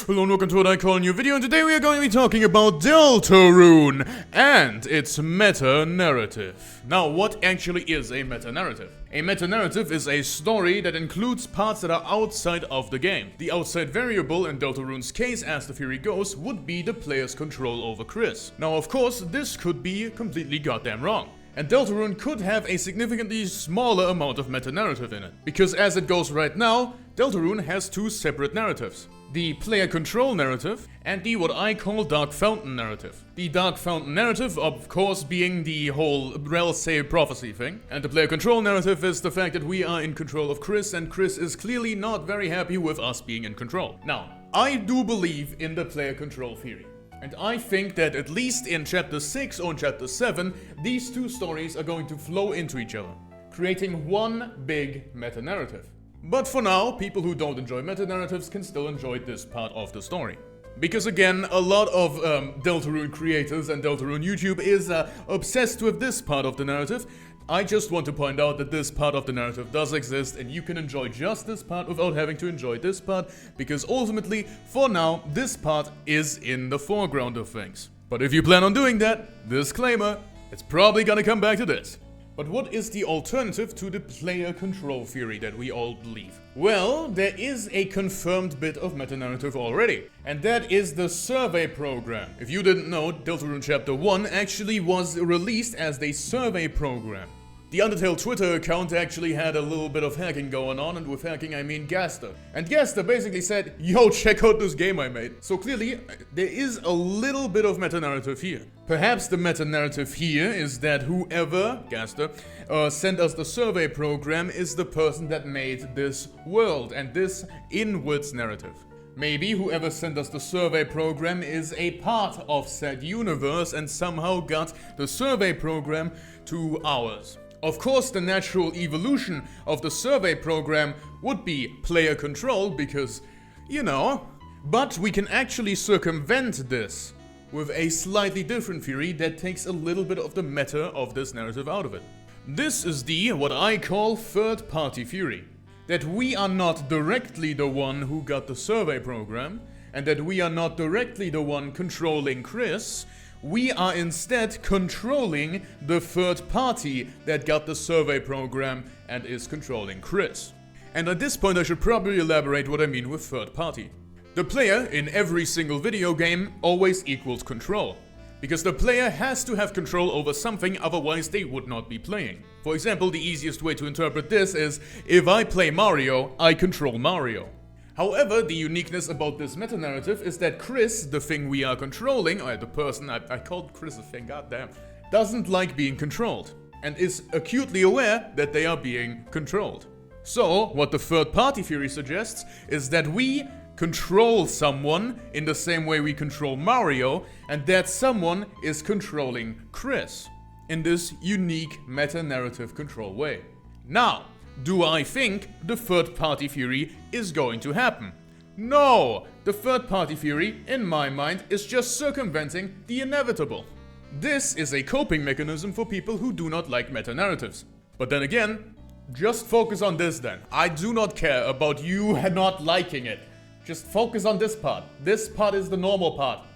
Hello and welcome to what I call a new video, and today we are going to be talking about Deltarune and its meta-narrative. Now, what actually is a meta-narrative? A meta-narrative is a story that includes parts that are outside of the game. The outside variable in Deltarune's case, as the theory goes, would be the player's control over Kris. Now, of course, this could be completely goddamn wrong. And Deltarune could have a significantly smaller amount of meta-narrative in it. Because as it goes right now, Deltarune has two separate narratives. The player control narrative and the what I call Dark Fountain narrative. The Dark Fountain narrative, of course, being the whole Rel-Say prophecy thing. And the player control narrative is the fact that we are in control of Kris, and Kris is clearly not very happy with us being in control. Now, I do believe in the player control theory. And I think that at least in Chapter 6 or in Chapter 7, these two stories are going to flow into each other, creating one big meta-narrative. But for now, people who don't enjoy meta-narratives can still enjoy this part of the story. Because again, a lot of Deltarune creators and Deltarune YouTube is obsessed with this part of the narrative. I just want to point out that this part of the narrative does exist, and you can enjoy just this part without having to enjoy this part, because ultimately, for now, this part is in the foreground of things. But if you plan on doing that, disclaimer, it's probably gonna come back to this. But what is the alternative to the player control theory that we all believe? Well, there is a confirmed bit of meta-narrative already, and that is the survey program. If you didn't know, Deltarune Chapter 1 actually was released as the survey program. The Undertale Twitter account actually had a little bit of hacking going on, and with hacking I mean Gaster. And Gaster basically said, yo, check out this game I made. So clearly, there is a little bit of meta-narrative here. Perhaps the meta-narrative here is that whoever, Gaster, sent us the survey program is the person that made this world and this inwards narrative. Maybe whoever sent us the survey program is a part of said universe and somehow got the survey program to ours. Of course, the natural evolution of the survey program would be player control because, you know, but we can actually circumvent this with a slightly different theory that takes a little bit of the meta of this narrative out of it. This is the, what I call, third-party theory. That we are not directly the one who got the survey program, and that we are not directly the one controlling Kris. We are instead controlling the third party that got the survey program and is controlling Kris. And at this point I should probably elaborate what I mean with third party. The player in every single video game always equals control. Because the player has to have control over something, otherwise they would not be playing. For example, the easiest way to interpret this is, if I play Mario, I control Mario. However, the uniqueness about this meta-narrative is that Kris, the thing we are controlling, or the person, I called Kris a thing, goddamn, doesn't like being controlled, and is acutely aware that they are being controlled. So, what the third-party theory suggests is that we control someone in the same way we control Mario, and that someone is controlling Kris in this unique meta-narrative control way. Now, do I think the third-party theory is going to happen? No! The third-party theory, in my mind, is just circumventing the inevitable. This is a coping mechanism for people who do not like meta-narratives. But then again, just focus on this then. I do not care about you not liking it. Just focus on this part. This part is the normal part.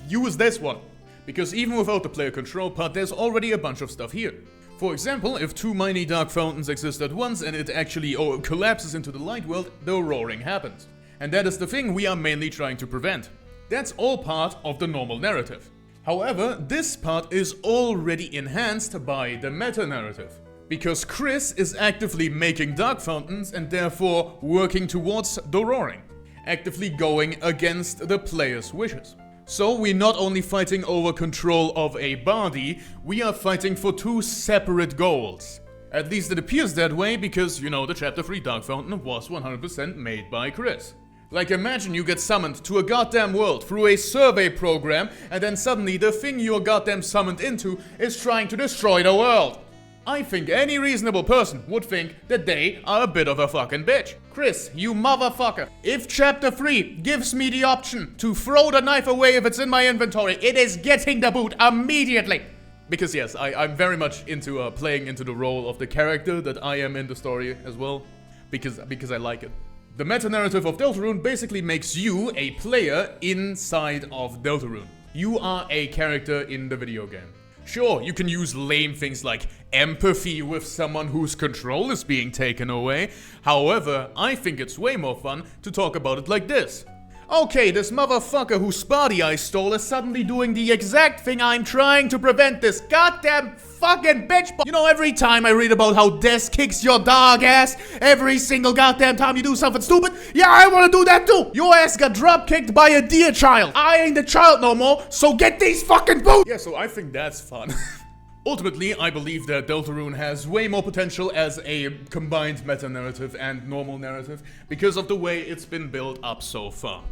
Use this one. Because even without the player control part, there's already a bunch of stuff here. For example, if two mighty dark fountains exist at once and it actually collapses into the light world, the roaring happens. And that is the thing we are mainly trying to prevent. That's all part of the normal narrative. However, this part is already enhanced by the meta-narrative. Because Kris is actively making dark fountains and therefore working towards the roaring. Actively going against the player's wishes. So we're not only fighting over control of a body, we are fighting for two separate goals. At least it appears that way because, you know, the Chapter 3 Dark Fountain was 100% made by Kris. Like, imagine you get summoned to a goddamn world through a survey program, and then suddenly the thing you're goddamn summoned into is trying to destroy the world. I think any reasonable person would think that they are a bit of a fucking bitch. Kris, you motherfucker. If Chapter 3 gives me the option to throw the knife away if it's in my inventory, it is getting the boot immediately. Because yes, I'm very much into playing into the role of the character that I am in the story as well. Because I like it. The meta-narrative of Deltarune basically makes you a player inside of Deltarune. You are a character in the video game. Sure, you can use lame things like empathy with someone whose control is being taken away. However, I think it's way more fun to talk about it like this. Okay, this motherfucker whose body I stole is suddenly doing the exact thing I'm trying to prevent, this goddamn fucking bitch. You know, every time I read about how Des kicks your dog ass, every single goddamn time you do something stupid, yeah, I wanna do that too. Your ass got drop kicked by a dear child. I ain't the child no more, so get these fucking boots. Yeah, so I think that's fun. Ultimately, I believe that Deltarune has way more potential as a combined meta-narrative and normal narrative because of the way it's been built up so far.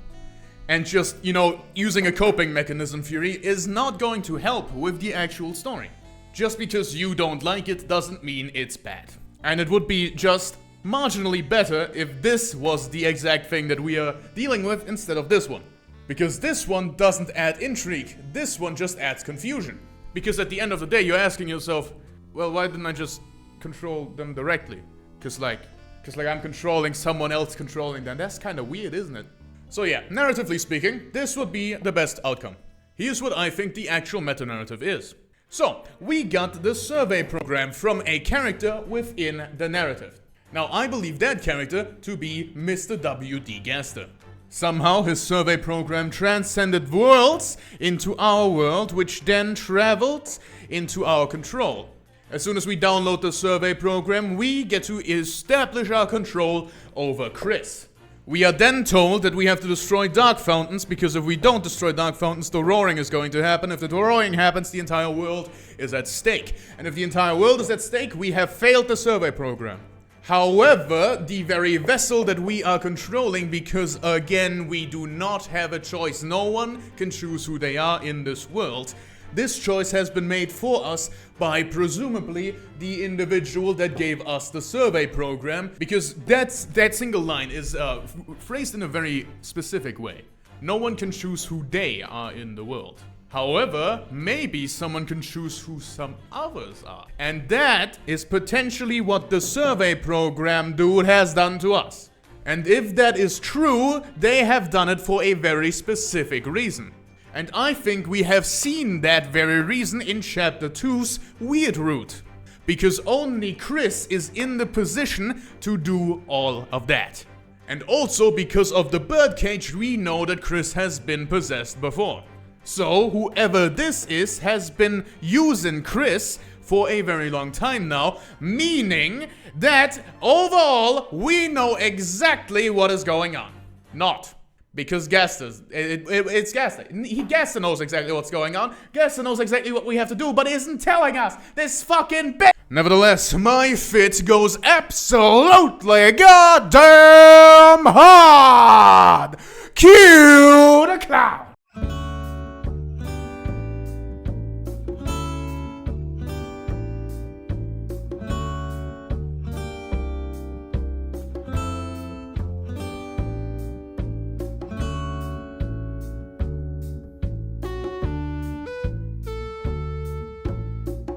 And just, you know, using a coping mechanism theory is not going to help with the actual story. Just because you don't like it doesn't mean it's bad. And it would be just marginally better if this was the exact thing that we are dealing with instead of this one. Because this one doesn't add intrigue, this one just adds confusion. Because at the end of the day, you're asking yourself, well, why didn't I just control them directly? Cause like I'm controlling someone else controlling them. That's kind of weird, isn't it? So yeah, narratively speaking, this would be the best outcome. Here's what I think the actual meta-narrative is. So, we got the survey program from a character within the narrative. Now, I believe that character to be Mr. W.D. Gaster. Somehow, his survey program transcended worlds into our world, which then traveled into our control. As soon as we download the survey program, we get to establish our control over Kris. We are then told that we have to destroy dark fountains, because if we don't destroy dark fountains, the roaring is going to happen. If the roaring happens, the entire world is at stake. And if the entire world is at stake, we have failed the survey program. However, the very vessel that we are controlling, because again, we do not have a choice. No one can choose who they are in this world. This choice has been made for us by presumably the individual that gave us the survey program, because that single line is phrased in a very specific way. No one can choose who they are in the world. However, maybe someone can choose who some others are. And that is potentially what the survey program dude has done to us. And if that is true, they have done it for a very specific reason. And I think we have seen that very reason in Chapter 2's Weird Route. Because only Kris is in the position to do all of that. And also because of the birdcage, we know that Kris has been possessed before. So whoever this is has been using Kris for a very long time now, meaning that overall we know exactly what is going on. Not. Because it's Gaster. Gaster knows exactly what's going on. Gaster knows exactly what we have to do, but isn't telling us this fucking bitch. Nevertheless, my fit goes absolutely goddamn hard. Cue the clown.